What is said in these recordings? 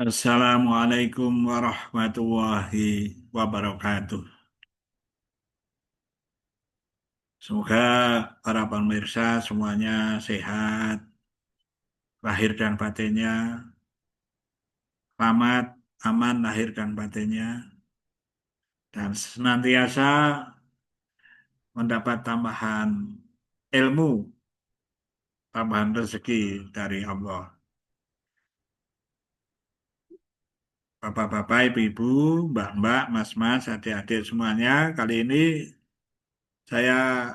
Assalamualaikum warahmatullahi wabarakatuh. Semoga para pemirsa semuanya sehat, lahir dan batinnya, selamat, aman lahir dan batinnya, dan senantiasa mendapat tambahan ilmu, tambahan rezeki dari Allah. Bapak-bapak, ibu-ibu, mbak-mbak, mas-mas, adik-adik semuanya, kali ini saya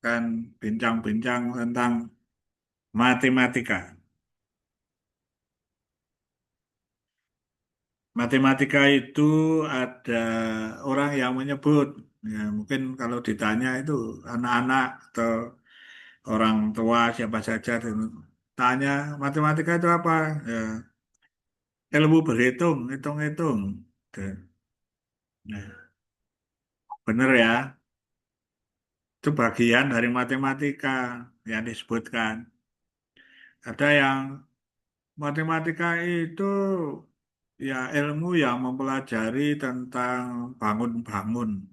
akan bincang-bincang tentang matematika. Matematika itu ada orang yang menyebut, ya, mungkin kalau ditanya itu anak-anak atau orang tua siapa saja dan tanya matematika itu apa? Ya, ilmu berhitung, hitung-hitung. Tuh. Nah, bener ya, itu bagian dari matematika yang disebutkan. Ada yang matematika itu ya ilmu yang mempelajari tentang bangun-bangun.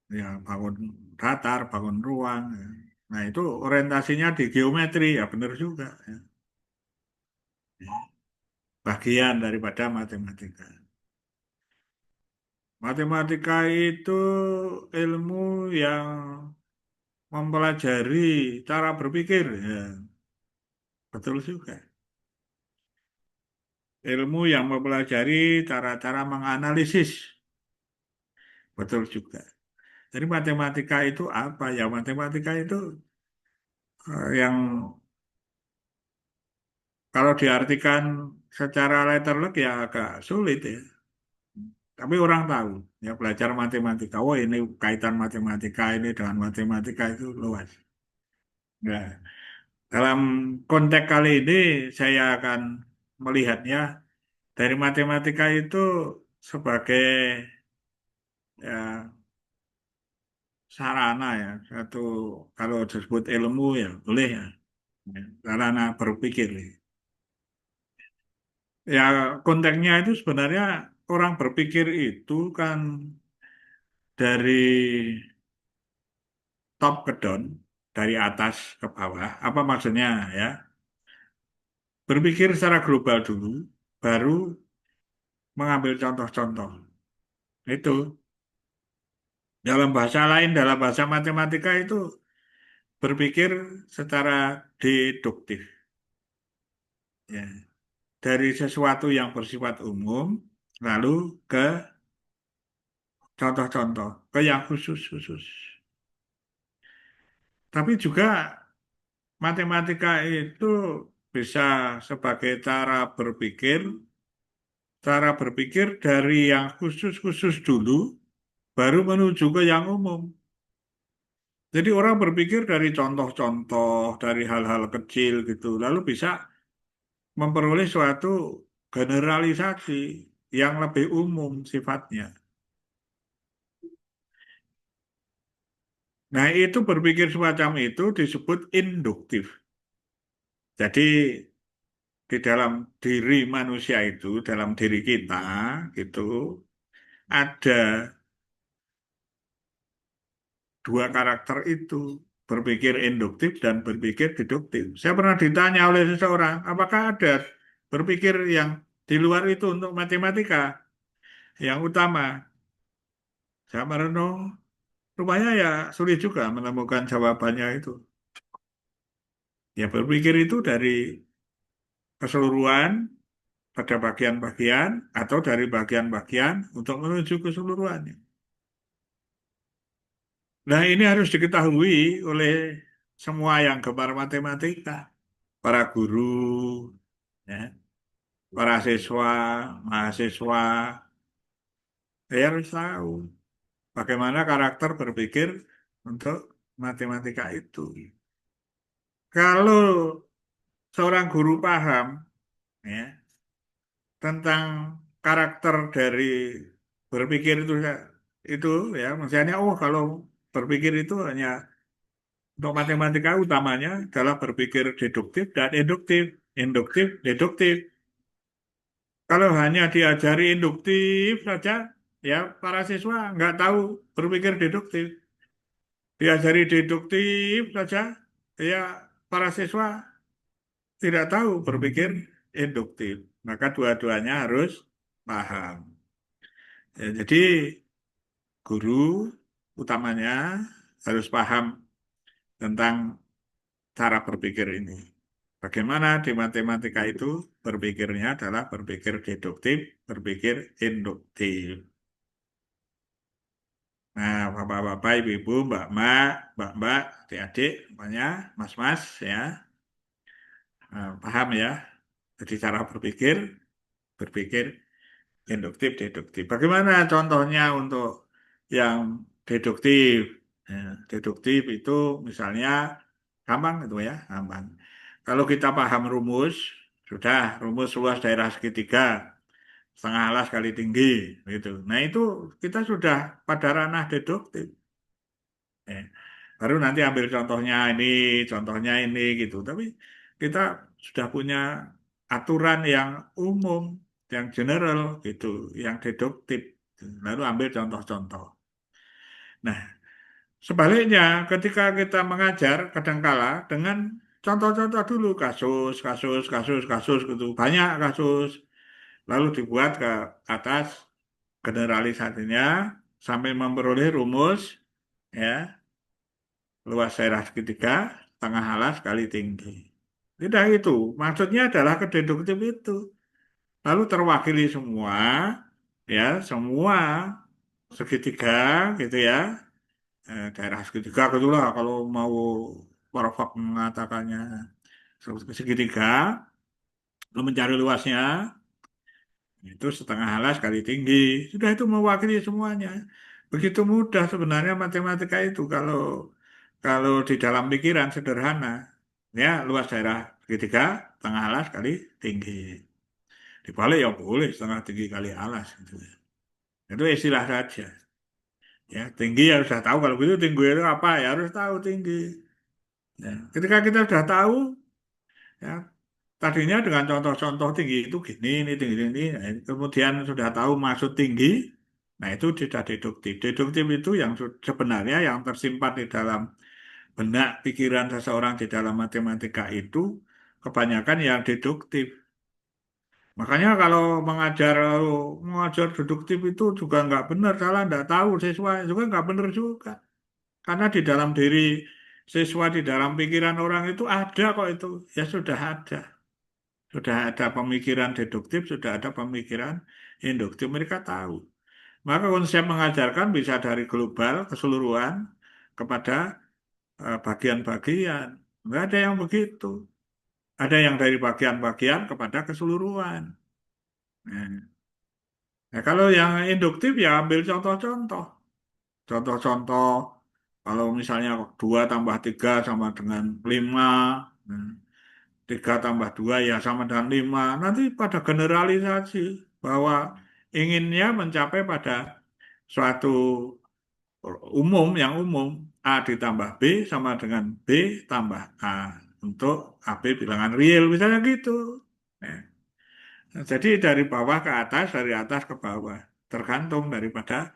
Ya bangun datar, bangun ruang. Ya. Nah itu orientasinya di geometri ya benar juga. Ya. Ya. Bagian daripada matematika. Matematika itu ilmu yang mempelajari cara berpikir. Ya, betul juga. Ilmu yang mempelajari cara-cara menganalisis. Betul juga. Jadi matematika itu apa ya? Matematika itu yang kalau diartikan secara letterlek ya agak sulit ya. Tapi orang tahu, ya belajar matematika. Oh ini kaitan matematika ini dengan matematika itu luas. Nah, dalam konteks kali ini saya akan melihatnya dari matematika itu sebagai ya sarana ya, satu kalau disebut ilmu ya boleh ya, ya, sarana berpikir. Ya konteksnya itu sebenarnya orang berpikir itu kan dari top ke down, dari atas ke bawah. Apa maksudnya ya? Berpikir secara global dulu, baru mengambil contoh-contoh. Itu dalam bahasa lain, dalam bahasa matematika itu berpikir secara deduktif. Ya. Dari sesuatu yang bersifat umum, lalu ke contoh-contoh, ke yang khusus-khusus. Tapi juga matematika itu bisa sebagai cara berpikir dari yang khusus-khusus dulu, baru menuju ke yang umum. Jadi orang berpikir dari contoh-contoh, dari hal-hal kecil gitu, lalu bisa memperoleh suatu generalisasi yang lebih umum sifatnya. Nah, itu berpikir semacam itu disebut induktif. Jadi di dalam diri manusia itu, dalam diri kita gitu, ada dua karakter itu, berpikir induktif dan berpikir deduktif. Saya pernah ditanya oleh seseorang, apakah ada berpikir yang di luar itu untuk matematika yang utama? Saya merenung, rupanya ya sulit juga menemukan jawabannya itu. Ya berpikir itu dari keseluruhan pada bagian-bagian atau dari bagian-bagian untuk menuju keseluruhannya. Nah ini harus diketahui oleh semua yang gemar matematika, para guru, ya, para siswa, mahasiswa, ya harus tahu bagaimana karakter berpikir untuk matematika itu. Kalau seorang guru paham ya tentang karakter dari berpikir itu ya misalnya oh kalau berpikir itu hanya untuk matematika utamanya adalah berpikir deduktif dan induktif, induktif, deduktif. Kalau hanya diajari induktif saja, ya para siswa nggak tahu berpikir deduktif. Diajari deduktif saja, ya para siswa tidak tahu berpikir induktif. Maka dua-duanya harus paham. Ya, jadi guru utamanya harus paham tentang cara berpikir ini. Bagaimana di matematika itu berpikirnya adalah berpikir deduktif, berpikir induktif. Nah, bapak-bapak, ibu-ibu, mbak-mbak, adik-adik, semuanya, mas-mas, ya, paham ya. Jadi cara berpikir induktif, deduktif. Bagaimana contohnya untuk yang deduktif? Ya, deduktif itu misalnya gampang itu ya, gampang. Kalau kita paham rumus, sudah rumus luas daerah segitiga, setengah alas kali tinggi, gitu. Nah itu kita sudah pada ranah deduktif. Eh, Baru nanti ambil contohnya ini gitu. Tapi kita sudah punya aturan yang umum, yang general gitu, yang deduktif. Lalu ambil contoh-contoh. Nah, sebaliknya ketika kita mengajar kadangkala dengan contoh-contoh dulu kasus gitu, banyak kasus. Lalu dibuat ke atas generalisasinya sampai memperoleh rumus ya luas daerah segitiga, tengah alas kali tinggi. Tidak itu. Maksudnya adalah kededuktif itu. Lalu terwakili semua, ya, semua segitiga, gitu ya. Daerah segitiga gitulah kalau mau Warfak mengatakannya segitiga, lalu mencari luasnya, itu setengah alas kali tinggi. Sudah itu mewakili semuanya. Begitu mudah sebenarnya matematika itu kalau kalau di dalam pikiran sederhana. Ya, luas daerah segitiga, tengah alas kali tinggi. Dibalik ya boleh setengah tinggi kali alas. Gitu. Itu istilah saja. Ya, tinggi ya sudah tahu kalau begitu tinggi itu apa ya harus tahu tinggi. Ya, ketika kita sudah tahu, ya tadinya dengan contoh-contoh tinggi itu gini, ini tinggi ini, nah, kemudian sudah tahu maksud tinggi, nah itu sudah deduktif. Deduktif itu yang sebenarnya yang tersimpan di dalam benak pikiran seseorang di dalam matematika itu kebanyakan yang deduktif. Makanya kalau mengajar deduktif itu juga nggak benar, salah nggak tahu siswa juga nggak benar juga. Karena di dalam diri siswa, di dalam pikiran orang itu ada kok itu, ya sudah ada. Sudah ada pemikiran deduktif, sudah ada pemikiran induktif, mereka tahu. Maka konsep mengajarkan bisa dari global, keseluruhan, kepada bagian-bagian. Nggak ada yang begitu. Ada yang dari bagian-bagian kepada keseluruhan. Nah, nah, kalau yang induktif ya ambil contoh-contoh. Contoh-contoh, kalau misalnya 2 tambah 3 sama dengan 5, nah, 3 tambah 2 ya sama dengan 5. Nanti pada generalisasi bahwa inginnya mencapai pada suatu yang umum. A ditambah B sama dengan B tambah A. Untuk AB bilangan real, misalnya gitu. Ya. Nah, jadi dari bawah ke atas, dari atas ke bawah. Tergantung daripada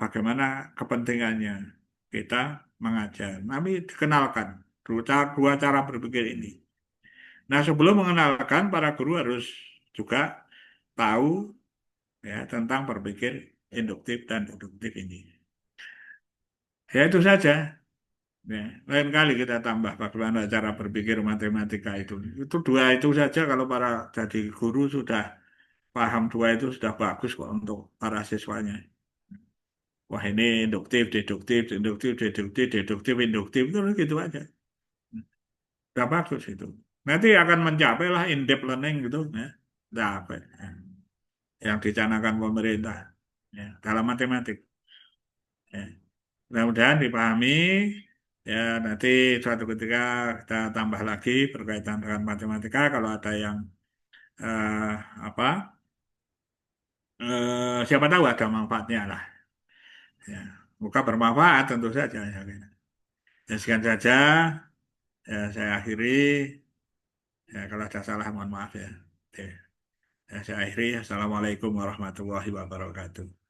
bagaimana kepentingannya kita mengajar. Kami dikenalkan dua cara berpikir ini. Nah, sebelum mengenalkan, para guru harus juga tahu ya tentang berpikir induktif dan deduktif ini. Ya itu saja. Ya, lain kali kita tambah bagaimana cara berpikir matematika itu. Itu dua itu saja kalau para jadi guru sudah paham dua itu sudah bagus kok untuk para siswanya. Wah ini induktif, deduktif, induktif, deduktif, deduktif, induktif itu gitu aja. Sudah bagus itu. Nanti akan mencapai lah in-depth learning gitu ya. Dapat. Yang dicanangkan pemerintah ya, dalam matematik. Ya. Mudah-mudahan dipahami ya nanti suatu ketika kita tambah lagi berkaitan dengan matematika kalau ada yang eh, apa siapa tahu ada manfaatnya lah ya bukan bermanfaat tentu saja ya, ya sekian saja ya saya akhiri ya kalau ada salah mohon maaf ya. Oke. Saya akhiri. Assalamualaikum warahmatullahi wabarakatuh.